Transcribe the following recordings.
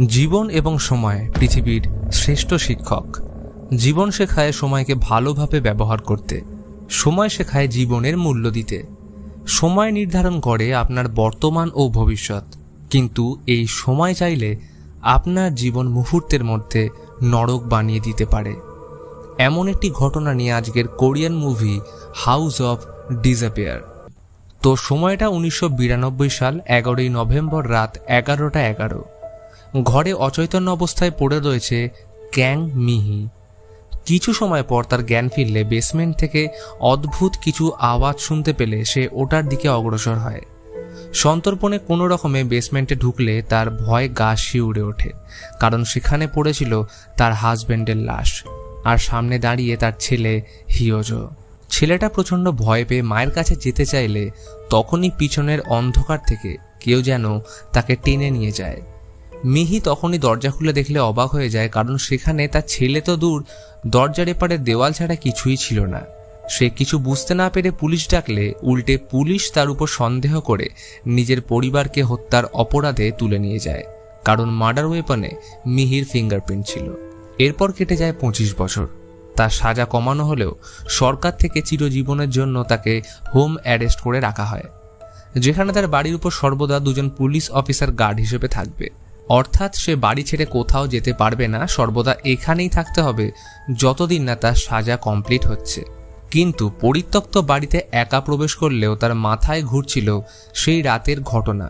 জীবন এবং সময় পৃথিবীর শ্রেষ্ঠ শিক্ষক। জীবন শেখায় সময়কে ভালোভাবে ব্যবহার করতে, সময় শেখায় জীবনের মূল্য দিতে। সময় নির্ধারণ করে আপনার বর্তমান ও ভবিষ্যৎ, কিন্তু এই সময় চাইলে আপনার জীবন মুহূর্তের মধ্যে নরক বানিয়ে দিতে পারে। এমন একটি ঘটনা নিয়ে আজকের Korean movie house of disappear. তো সময়টা 1992 সাল 11ই নভেম্বর রাত 11:11। ঘরে অচৈতন্য অবস্থায় পড়ে রয়েছে ক্যাং মিহি। কিছু সময় পর তার জ্ঞান ফিরলে বেসমেন্ট থেকে অদ্ভুত কিছু আওয়াজ শুনতে পেলে সে ওটার দিকে অগ্রসর হয়। সন্তর্পণে কোনো রকমে বেসমেন্টে ঢুকলে তার ভয়ে গা শিউরে ওঠে, কারণ সেখানে পড়েছিল তার হাজব্যান্ডের লাশ, আর সামনে দাঁড়িয়ে তার ছেলে হিয়োজো। ছেলেটা প্রচণ্ড ভয় পেয়ে মায়ের কাছে যেতে চাইলে তখনই পিছনের অন্ধকার থেকে কেউ যেন তাকে টেনে নিয়ে যায়। মিহি তখনই দরজা খুলে দেখলে অবাক হয়ে যায়, কারণ সেখানে তার ছেলে তো দূর, দরজার এপারে দেওয়াল ছাড়া কিছুই ছিল না। সে কিছু বুঝতে না পেরে পুলিশ ডাকলে উল্টে পুলিশ তার উপর সন্দেহ করে নিজের পরিবারকে হত্যার অপরাধে তুলে নিয়ে যায়, কারণ মার্ডার ওয়েপনে মিহির ফিঙ্গারপ্রিন্ট ছিল। এরপর কেটে যায় 25 বছর। তার সাজা কমানো হলেও সরকার থেকে চিরজীবনের জন্য তাকে হোম অ্যারেস্ট করে রাখা হয়, যেখানে তার বাড়ির উপর সর্বদা দুজন পুলিশ অফিসার গার্ড হিসেবে থাকবে। অর্থাৎ সে বাড়ি ছেড়ে কোথাও যেতে পারবে না, সর্বদা এখানেই থাকতে হবে যতদিন না তার সাজা কমপ্লিট হচ্ছে। কিন্তু পরিত্যক্ত বাড়িতে একা প্রবেশ করলেও তার মাথায় ঘুরছিল সেই রাতের ঘটনা।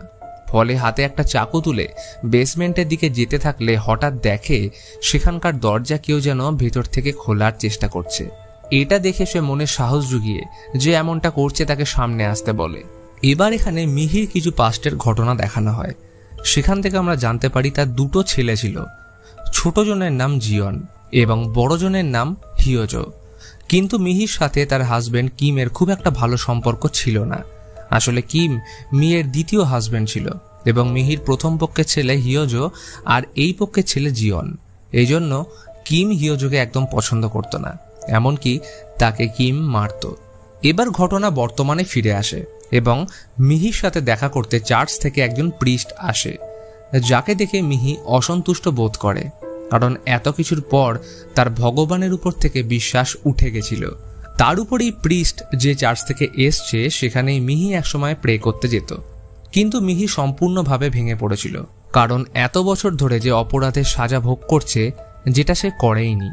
ফলে হাতে একটা চাকু তুলে বেসমেন্টের দিকে যেতে থাকলে হঠাৎ দেখে সেখানকার দরজা কেউ যেন ভেতর থেকে খোলার চেষ্টা করছে। এটা দেখে সে মনে সাহস জুগিয়ে যে এমনটা করছে তাকে সামনে আসতে বলে। এবার এখানে মিহির কিছু পাস্টের ঘটনা দেখানো হয়। সেখান থেকে আমরা জানতে পারি তার দুটো ছেলে ছিল। ছোট জনের নাম জিয়ন এবং বড় জনের নাম হিয়োজো। কিন্তু মিহির সাথে তার হাজব্যান্ড কিমের খুব একটা ভালো সম্পর্ক ছিল না। আসলে কিম মিহির দ্বিতীয় হাজব্যান্ড ছিল এবং মিহির প্রথম পক্ষের ছেলে হিয়োজো আর এই পক্ষের ছেলে জিয়ন। এই জন্য কিম হিয়োজোকে একদম পছন্দ করত না, এমনকি তাকে কিম মারত। এবার ঘটনা বর্তমানে ফিরে আসে এবং মিহির সাথে দেখা করতে চার্চ থেকে একজন প্রিস্ট আসে, যাকে দেখে মিহি অসন্তুষ্ট বোধ করে, কারণ এত কিছুর পর তার ভগবানের উপর থেকে বিশ্বাস উঠে গেছিল। তার উপরেই প্রিস্ট যে চার্চ থেকে এসছে সেখানেই মিহি একসময় প্রে করতে যেত। কিন্তু মিহি সম্পূর্ণভাবে ভেঙে পড়েছিল, কারণ এত বছর ধরে যে অপরাধের সাজা ভোগ করছে যেটা সে করেইনি।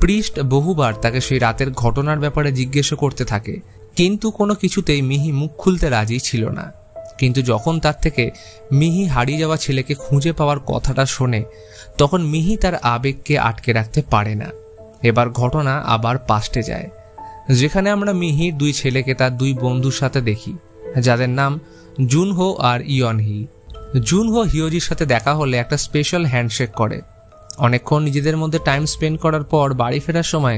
প্রিস্ট বহুবার তাকে সেই রাতের ঘটনার ব্যাপারে জিজ্ঞেস করতে থাকে, কিন্তু কোনো কিছুতেই মিহি মুখ খুলতে রাজি ছিল না। কিন্তু যখন তার থেকে মিহি হারিয়ে যাওয়া ছেলেকে খুঁজে পাওয়ার কথাটা শোনে, তখন মিহি তার আবেগকে আটকে রাখতে পারে না। এবার ঘটনা আবার পাস্টে যায়, যেখানে আমরা মিহির দুই ছেলেকে তার দুই বন্ধুর সাথে দেখি, যাদের নাম জুনহো আর ইয়নহি। জুনহো হিয়োজির সাথে দেখা হলে একটা স্পেশাল হ্যান্ডশেক করে। অনেকক্ষণ নিজেদের মধ্যে টাইম স্পেন্ড করার পর বাড়ি ফেরার সময়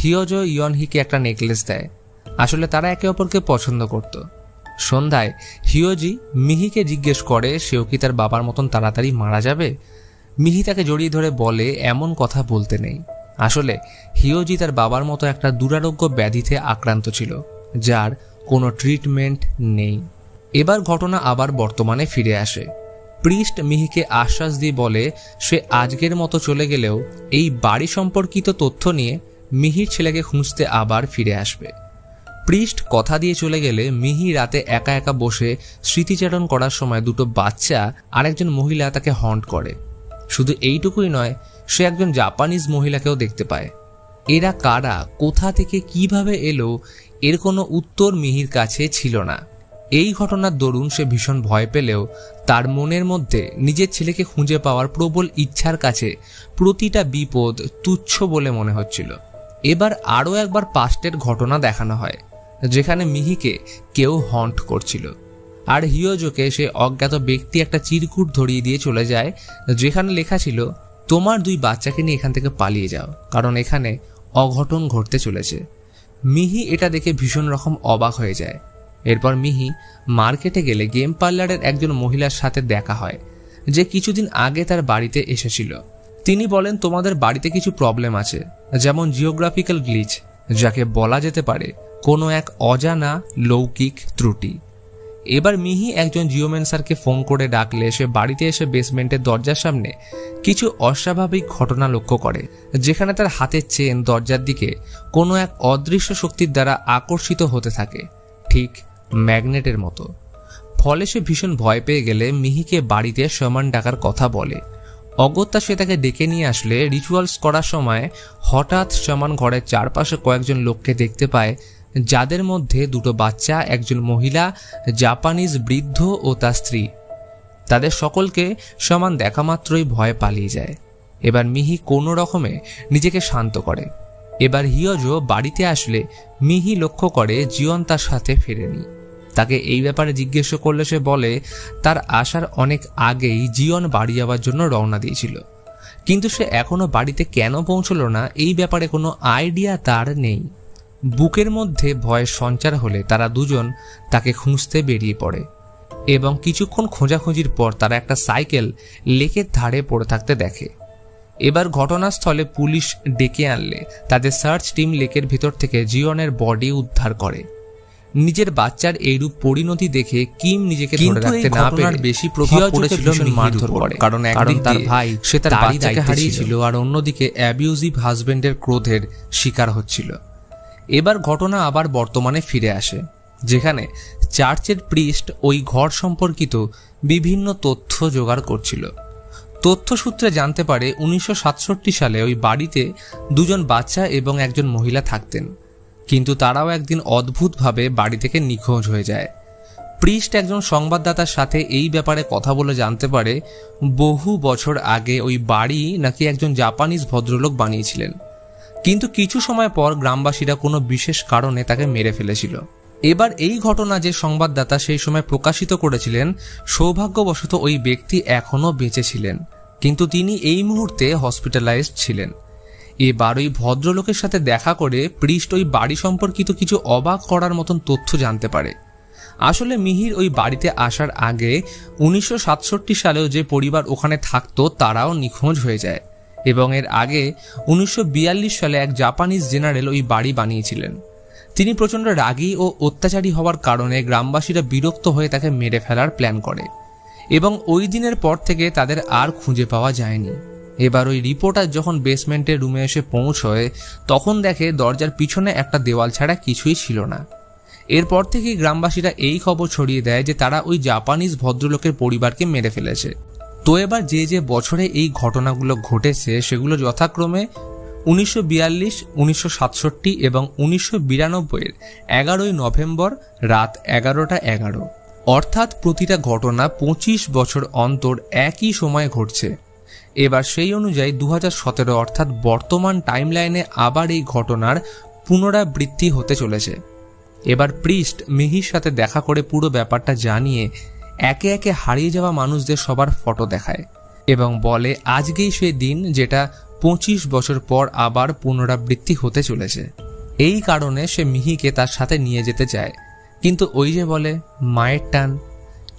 হিয়োজো ইয়নহিকে একটা নেকলেস দেয়। আসলে তারা একে অপরকে পছন্দ করত। সন্ধ্যায় হিয়োজি মিহিকে জিজ্ঞেস করে সেও কি তার বাবার মতন তাড়াতাড়ি মারা যাবে। মিহি তাকে জড়িয়ে ধরে বলে এমন কথা বলতে নেই। আসলে হিয়োজি তার বাবার মতো একটা দুরারোগ্য ব্যাধিতে আক্রান্ত ছিল, যার কোনো ট্রিটমেন্ট নেই। এবার ঘটনা আবার বর্তমানে ফিরে আসে। প্রিস্ট মিহিকে আশ্বাস দিয়ে বলে সে আজকের মতো চলে গেলেও এই বাড়ি সম্পর্কিত তথ্য নিয়ে মিহির ছেলেকে খুঁজতে আবার ফিরে আসবে। প্রিস্ট কথা দিয়ে চলে গেলে মিহি রাতে একা একা বসে স্মৃতিচারণ করার সময় দুটো বাচ্চা আর একজন মহিলা তাকে হন্ট করে। শুধু এইটুকুই নয়, সে একজন জাপানিজ মহিলাকেও দেখতে পায়। এরা কারা, কোথা থেকে কিভাবে এলো, এর কোনো উত্তর মিহির কাছে ছিল না। এই ঘটনার দরুন সে ভীষণ ভয় পেলেও তার মনের মধ্যে নিজের ছেলেকে খুঁজে পাওয়ার প্রবল ইচ্ছার কাছে প্রতিটা বিপদ তুচ্ছ বলে মনে হচ্ছিল। এবার আরও একবার পাস্টের ঘটনা দেখানো হয়, যেখানে মিহিকে কেউ হন্ট করছিল, আর হিয়োজোকে সে অজ্ঞাত ব্যক্তি একটা চিরকুট ধরিয়ে দিয়ে চলে যায়, যেখানে লেখা ছিল তোমার দুই বাচ্চাকে নিয়ে এখান থেকে পালিয়ে যাও, কারণ এখানে অঘটন ঘটতে চলেছে। মিহি এটা দেখে ভীষণ রকম অবাক হয়ে যায়। এরপর মিহি মার্কেটে গেলে গেম পার্লারের একজন মহিলার সাথে দেখা হয়, যে কিছুদিন আগে তার বাড়িতে এসেছিল। তিনি বলেন তোমাদের বাড়িতে কিছু প্রবলেম আছে, যেমন জিওগ্রাফিক্যাল গ্লিচ, যাকে বলা যেতে পারে কোনো এক অজানা লৌকিক ত্রুটি। এবার মিহি একজন জিওমেন্সারকে ফোন করে ডাকলে সে বাড়িতে এসে বেসমেন্টের দরজার সামনে কিছু অস্বাভাবিক ঘটনা লক্ষ্য করে, যেখানে তার হাতের চেন দরজার দিকে কোনো এক অদৃশ্য শক্তির দ্বারা আকর্ষিত হতে থাকে, ঠিক ম্যাগনেটের মতো। ফলে সে ভীষণ ভয় পেয়ে গেলে মিহিকে বাড়িতে শামান ডাকার কথা বলে। অগত্যা সে তাকে ডেকে নিয়ে আসলে রিচুয়ালস করার সময় হঠাৎ শামান ঘরের চারপাশে কয়েকজন লোককে দেখতে পায়, যাদের মধ্যে দুটো বাচ্চা, একজন মহিলা, জাপানিজ বৃদ্ধ ও তার স্ত্রী। তাদের সকলকে শামান দেখা মাত্রই ভয় পালিয়ে যায়। এবার মিহি কোনো রকমে নিজেকে শান্ত করে। এবার হিয়োজো বাড়িতে আসলে মিহি লক্ষ্য করে জিওন তার সাথে ফেরেনি। তাকে এই ব্যাপারে জিজ্ঞেস করলে সে বলে তার আসার অনেক আগেই জিওন বাড়ি যাওয়ার জন্য রওনা দিয়েছিল, কিন্তু সে এখনো বাড়িতে কেন পৌঁছল না এই ব্যাপারে কোনো আইডিয়া তার নেই। বুকের মধ্যে ভয়ের সঞ্চার হলে তারা দুজন তাকে খুঁজতে বেরিয়ে পড়ে এবং কিছুক্ষণ খোঁজাখুঁজির পর তারা একটা সাইকেল লেকের ধারে পড়ে থাকতে দেখে। এবার ঘটনাস্থলে পুলিশ ডেকে আনলে তাদের সার্চ টিম লেকের ভিতর থেকে জিওনের বডি উদ্ধার করে। নিজের বাচ্চার এইরূপ পরিণতি দেখে কিম নিজেকে ধরে রাখতে না পেরে বেশি প্রভাব পড়েছিল মারধর করে, কারণ একদিকে তার ভাই সে তার বাচ্চাকে হারিয়েছিল আর অন্যদিকে অ্যাবিউজিভ হাজবেন্ডের ক্রোধের শিকার হচ্ছিল। এবার ঘটনা আবার বর্তমানে ফিরে আসে, যেখানে চার্চের প্রিস্ট ওই ঘর সম্পর্কিত বিভিন্ন তথ্য জোগাড় করছিল। তথ্যসূত্রে জানতে পারে 1967 সালে ওই বাড়িতে দুজন বাচ্চা এবং একজন মহিলা থাকতেন, কিন্তু তারাও একদিন অদ্ভুতভাবে বাড়ি থেকে নিখোঁজ হয়ে যায়। প্রিস্ট একজন সংবাদদাতার সাথে এই ব্যাপারে কথা বলে জানতে পারে বহু বছর আগে ওই বাড়ি নাকি একজন জাপানিজ ভদ্রলোক বানিয়েছিলেন, কিন্তু কিছু সময় পর গ্রামবাসীরা কোনো বিশেষ কারণে তাকে মেরে ফেলেছিল। এবার এই ঘটনা যে সংবাদদাতা সেই সময় প্রকাশিত করেছিলেন, সৌভাগ্যবশত ওই ব্যক্তি এখনও বেঁচে ছিলেন, কিন্তু তিনি এই মুহূর্তে হসপিটালাইজড ছিলেন। এবার ওই ভদ্রলোকের সাথে দেখা করে প্রিস্ট ওই বাড়ি সম্পর্কিত কিছু অবাক করার মতন তথ্য জানতে পারে। আসলে মিহির ওই বাড়িতে আসার আগে 1967 সালেও যে পরিবার ওখানে থাকতো তারাও নিখোঁজ হয়ে যায়, এবং এর আগে 1942 সালে এক জাপানিজ জেনারেল ওই বাড়ি বানিয়েছিলেন। তিনি প্রচণ্ড রাগী ও অত্যাচারী হওয়ার কারণে গ্রামবাসীরা বিরক্ত হয়ে তাকে মেরে ফেলার প্ল্যান করে, এবং ওই দিনের পর থেকে তাদের আর খুঁজে পাওয়া যায়নি। এবার ওই রিপোর্টার যখন বেসমেন্টের রুমে এসে পৌঁছয় তখন দেখে দরজার পিছনে একটা দেওয়াল ছাড়া কিছুই ছিল না। এরপর থেকেই গ্রামবাসীরা এই খবর ছড়িয়ে দেয় যে তারা ওই জাপানিজ ভদ্রলোকের পরিবারকে মেরে ফেলেছে। তো এবার যে যে বছরে এই ঘটনাগুলো ঘটেছে সেগুলো যথাক্রমে 1942, 1967 এবং 1992 11ই নভেম্বর রাত 11:11, অর্থাৎ প্রতিটা ঘটনা 25 বছর অন্তর একই সময়ে ঘটছে। এবার সেই অনুযায়ী 2017 অর্থাৎ বর্তমান টাইমলাইনে আবার এই ঘটনার পুনরাবৃত্তি হতে চলেছে। এবার প্রিস্ট মিহির সাথে দেখা করে পুরো ব্যাপারটা জানিয়ে একে একে হারিয়ে যাওয়া মানুষদের সবার ফটো দেখায় এবং বলে আজকেই সেই দিন যেটা 25 বছর পর আবার পুনরাবৃত্তি হতে চলেছে। এই কারণে সে মিহিকে তার সাথে নিয়ে যেতে চায়, কিন্তু ওই যে বলে মায়ের টান,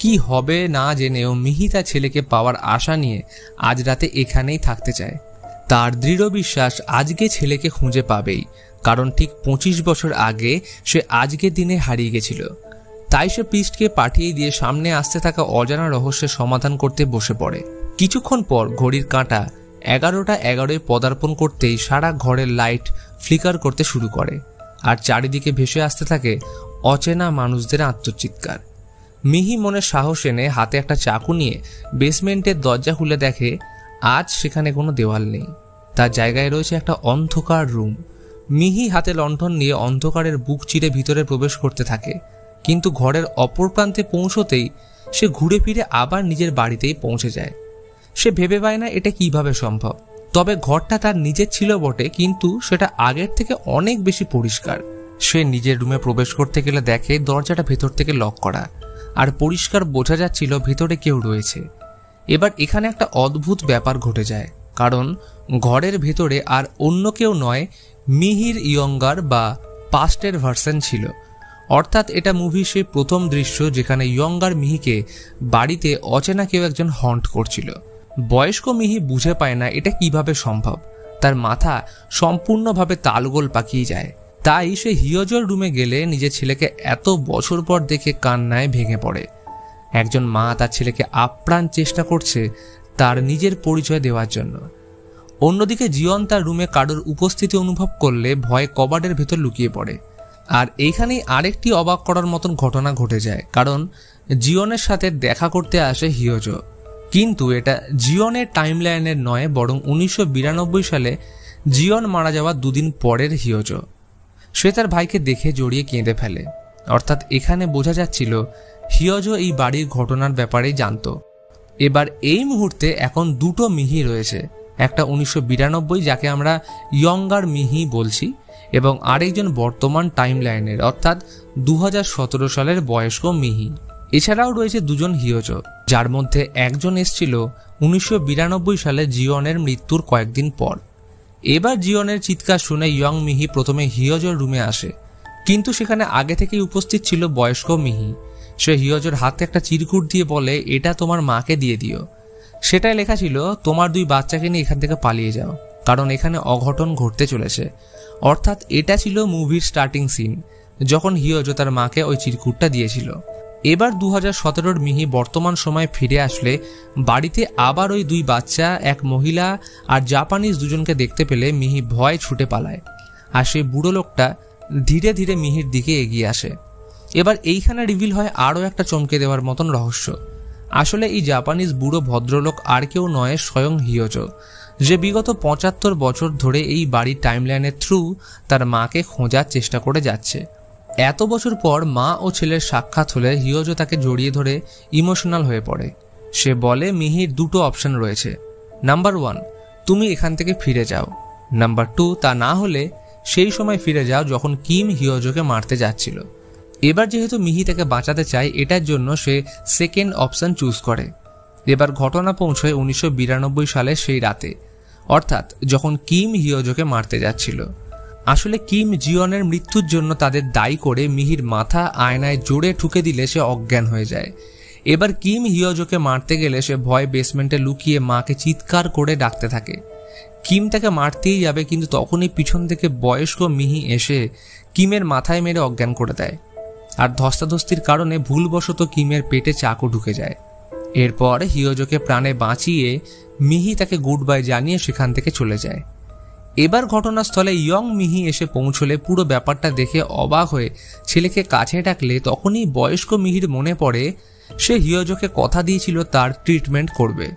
কি হবে না জেনেও মিহি তার ছেলেকে পাওয়ার আশা নিয়ে আজ রাতে এখানেই থাকতে চায়। তার দৃঢ় বিশ্বাস আজকে ছেলেকে খুঁজে পাবেই, কারণ ঠিক 25 বছর আগে সে আজকের দিনে হারিয়ে গেছিল। তাই সে প্রিস্টকে পাঠিয়ে দিয়ে সামনে আসতে থাকা অজানা রহস্যের সমাধান করতে বসে পড়ে। কিছুক্ষণ পর ঘড়ির কাঁটা 11:11 পদার্পণ করতেই সারা ঘরের লাইট ফ্লিকার করতে শুরু করে, আর চারিদিকে ভেসে আসতে থাকে অচেনা মানুষদের আত্মচিৎকার। মিহি মনে সাহস এনে হাতে একটা চাকু নিয়ে বেসমেন্টের দরজা খুলে দেখে আজ সেখানে কোনো দেওয়াল নেই, তার জায়গায় রয়েছে একটা অন্ধকার রুম। মিহি হাতে লণ্ঠন নিয়ে অন্ধকারের বুক চিরে ভিতরে প্রবেশ করতে থাকে, কিন্তু ঘরের অপর প্রান্তে পৌঁছতেই সে ঘুরে ফিরে আবার নিজের বাড়িতেই পৌঁছে যায়। সে ভেবে পায় না এটা কিভাবে সম্ভব। তবে ঘরটা তার নিজের ছিল বটে, কিন্তু সেটা আগের থেকে অনেক বেশি পরিষ্কার। সে নিজের রুমে প্রবেশ করতে গেলে দেখে দরজাটা ভেতর থেকে লক করা, আর পরিষ্কার বোঝা যাচ্ছিল ভেতরে কেউ রয়েছে। এবার এখানে একটা অদ্ভুত ব্যাপার ঘটে যায়, কারণ ঘরের ভেতরে আর অন্য কেউ নয়, মিহির ইয়ঙ্গার বা পাস্টের ভার্সন ছিল। অর্থাৎ এটা মুভির সেই প্রথম দৃশ্য যেখানে ইয়ঙ্গার মিহিকে বাড়িতে অচেনা কেউ একজন হন্ট করছিল। বয়স্ক মিহি বুঝে পায় না এটা কিভাবে সম্ভব, তার মাথা সম্পূর্ণভাবে তালগোল পাকিয়ে যায়। তাই সে হিয়োজোর রুমে গেলে নিজের ছেলেকে এত বছর পর দেখে কান্নায় ভেঙে পড়ে। একজন মা তার ছেলেকে আপ্রাণ চেষ্টা করছে তার নিজের পরিচয় দেওয়ার জন্য। অন্যদিকে জিয়ন তার রুমে কারোর উপস্থিতি অনুভব করলে ভয়ে কবাডের ভেতর লুকিয়ে পড়ে। আর এইখানেই আরেকটি অবাক করার মতন ঘটনা ঘটে যায়, কারণ জিয়নের সাথে দেখা করতে আসে হিয়োজো। কিন্তু এটা জিয়নের টাইমলাইনের নয়, বরং 1992 সালে জিয়ন মারা যাওয়ার 2 দিন পরের হিয়োজো। সে তার ভাইকে দেখে জড়িয়ে কেঁদে ফেলে। অর্থাৎ এখানে বোঝা যাচ্ছিল হিয়োজো এই বাড়ির ঘটনার ব্যাপারেই জানত। এবার এই মুহূর্তে এখন 2টো মিহি রয়েছে, একটা 1992 যাকে আমরা ইয়ঙ্গার মিহি বলছি, এবং আরেকজন বর্তমান টাইমলাইনের অর্থাৎ 2017 সালের বয়স্ক মিহি। এছাড়াও রয়েছে 2 জন হিয়োজো, যার মধ্যে একজন এসেছিল 1992 সালে জিয়নের মৃত্যুর কয়েকদিন পর। এবার জিয়নের চিৎকার শুনে ইয়ং মিহি প্রথমে হিয়োজোর রুমে আসে, কিন্তু সেখানে আগে থেকেই উপস্থিত ছিল বয়স্ক মিহি। সে হিয়োজোর হাতে একটা চিরকুট দিয়ে বলে, এটা তোমার মাকে দিয়ে দিও। সেটাই লেখা ছিল, তোমার 2 বাচ্চাকে নিয়ে এখান থেকে পালিয়ে যাও, কারণ এখানে অঘটন ঘটতে চলেছে। অর্থাৎ এটা ছিল মুভির স্টার্টিং সিন, যখন হিয়োজো তার মাকে ওই চিরকুটটা দিয়েছিল। এবার 2017 মিহি বর্তমান সময়ে ফিরে আসলে বাড়িতে আবার ওই 2 বাচ্চা, এক মহিলা আর জাপানিজ 2 জনকে দেখতে পেলে মিহি ভয় ছুটে পালায়। আর সেই বুড়ো লোকটা ধীরে ধীরে মিহির দিকে এগিয়ে আসে। এবার এইখানে রিভিল হয় আরও একটা চমকে দেওয়ার মতন রহস্য। আসলে এই জাপানিজ বুড়ো ভদ্রলোক আর কেউ নয়, স্বয়ং হিয়োজো, যে বিগত 75 বছর ধরে এই বাড়ির টাইমলাইনের থ্রু তার মাকে খোঁজার চেষ্টা করে যাচ্ছে। এত বছর পর মা ও ছেলের সাক্ষাৎ হলে হিয়োজো তাকে জড়িয়ে ধরে ইমোশনাল হয়ে পড়ে। সে বলে, মিহির 2টো অপশন রয়েছে। নাম্বার 1, তুমি এখান থেকে ফিরে যাও। নাম্বার 2, তা না হলে সেই সময় ফিরে যাও যখন কিম হিয়োজোকে মারতে যাচ্ছিল। এবার যেহেতু মিহি তাকে বাঁচাতে চায়, এটার জন্য সে সেকেন্ড অপশন চুজ করে। এবার ঘটনা পৌঁছয় 1992 সালে সেই রাতে, অর্থাৎ যখন কিম হিয়োজোকে মারতে যাচ্ছিল। আসলে কিম জিয়নের মৃত্যুর জন্য তাদের দায়ী করে মিহির মাথা আয়নায় জোরে ঠুকে দিলে সে অজ্ঞান হয়ে যায়। এবার কিম হিয়োজোকে মারতে গেলে সে ভয়ে বেসমেন্টে লুকিয়ে মাকে চিৎকার করে ডাকতে থাকে। কিম তাকে মারতেই যাবে, কিন্তু তখনই পিছন থেকে বয়স্ক মিহি এসে কিমের মাথায় মেরে অজ্ঞান করে দেয়। আর ধস্তাধস্তির কারণে ভুলবশত কিমের পেটে চাকু ঢুকে যায়। এরপর হিয়োজোকে প্রাণে বাঁচিয়ে মিহি তাকে গুড বাই জানিয়ে সেখান থেকে চলে যায়। এবার ঘটনাস্থলে ইয়ং মিহি এসে পৌঁছলে পুরো ব্যাপারটা দেখে অবাক হয়ে ছেলেকে কাছে ডাকলে তখনই বয়স্ক মিহির মনে পড়ে সে হিয়োজোকে কথা দিয়েছিল তার ট্রিটমেন্ট করবে।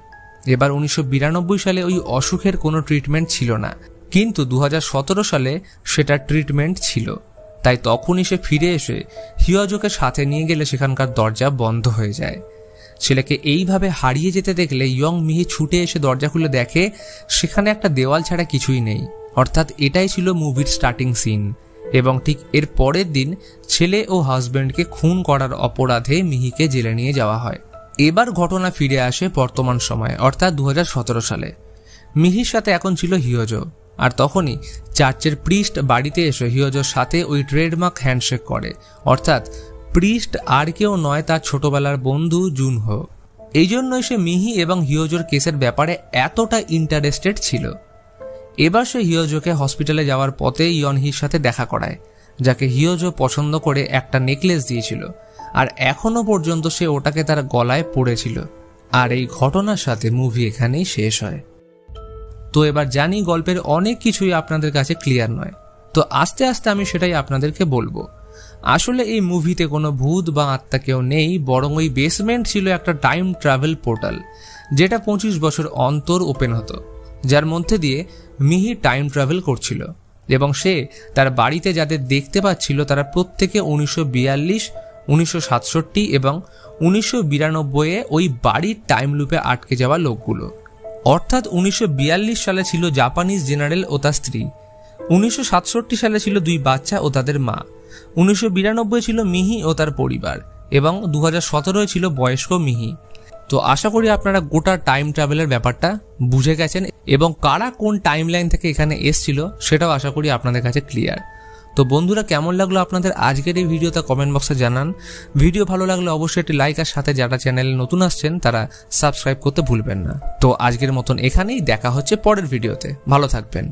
এবার 1992 সালে ওই অসুখের কোনো ট্রিটমেন্ট ছিল না, কিন্তু 2017 সালে সেটার ট্রিটমেন্ট ছিল। তাই তখনই সে ফিরে এসে হিয়োজোকে সাথে নিয়ে গেলে সেখানকার দরজা বন্ধ হয়ে যায়। ছেলেকে এইভাবে হারিয়ে যেতে দেখলে ইয়ং মিহি ছুটে এসে দরজা খুলে দেখে সেখানে একটা দেওয়াল ছাড়া কিছুই নেই। অর্থাৎ এটাই ছিল মুভির স্টার্টিং সিন। এবং ঠিক এর পরের দিন ছেলে ও হাজব্যান্ডকে খুন করার অপরাধে মিহিকে জেলে নিয়ে যাওয়া হয়। এবার ঘটনা ফিরে আসে বর্তমান সময়ে, অর্থাৎ 2017 সালে। মিহির সাথে এখন ছিল হিয়োজো, আর তখনই চার্চের প্রিস্ট বাড়িতে এসে হিয়োজোর সাথে ওই ট্রেডমার্ক হ্যান্ডশেক করে। অর্থাৎ প্রিস্ট আর কেউ নয়, তার ছোটবেলার বন্ধু জুনহো। এই জন্যই সে মিহি এবং হিয়োজোর কেসের ব্যাপারে এতটা ইন্টারেস্টেড ছিল। এবার সে হিয়োজোকে হসপিটালে যাওয়ার পথে ইয়নহির সাথে দেখা করায়, যাকে হিয়োজো পছন্দ করে একটা নেকলেস দিয়েছিল, আর এখনো পর্যন্ত সে ওটাকে তার গলায় পড়েছিল। আর এই ঘটনার সাথে মুভি এখানেই শেষ হয়। তো এবার জানি গল্পের অনেক কিছুই আপনাদের কাছে ক্লিয়ার নয়, তো আস্তে আস্তে আমি সেটাই আপনাদেরকে বলবো। আসলে এই মুভিতে কোনো ভূত বা আত্মা কেউ নেই, বরং ওই বেসমেন্ট ছিল একটা টাইম ট্রাভেল পোর্টাল, যেটা 25 বছর অন্তর ওপেন হতো, যার মধ্যে দিয়ে মিহি টাইম ট্রাভেল করছিল। এবং সে তার বাড়িতে যাদের দেখতে পাচ্ছিল তারা প্রত্যেকে 1942, 1967 এবং 1992 ওই বাড়ির টাইম লুপে আটকে যাওয়া লোকগুলো। অর্থাৎ 1942 সালে ছিল জাপানিজ জেনারেল ও তার স্ত্রী, 1967 সালে ছিল 2 বাচ্চা ও তাদের মা, 1992 ছিল মিহি ও তার পরিবার, এবং 2017 ছিল বয়স্ক মিহি। তো আশা করি আপনারা গোটা টাইম ট্রাভেলের ব্যাপারটা বুঝে গেছেন, এবং কারা কোন টাইম লাইন থেকে এখানে এসছিল সেটাও আশা করি আপনাদের কাছে ক্লিয়ার। তো বন্ধুরা, কেমন লাগলো আপনাদের আজকের এই ভিডিওটা কমেন্ট বক্সে জানান। ভিডিও ভালো লাগলে অবশ্যই একটি লাইক, আর সাথে যারা চ্যানেলে নতুন আসছেন তারা সাবস্ক্রাইব করতে ভুলবেন না। তো আজকের মতন এখানেই, দেখা হচ্ছে পরের ভিডিওতে। ভালো থাকবেন।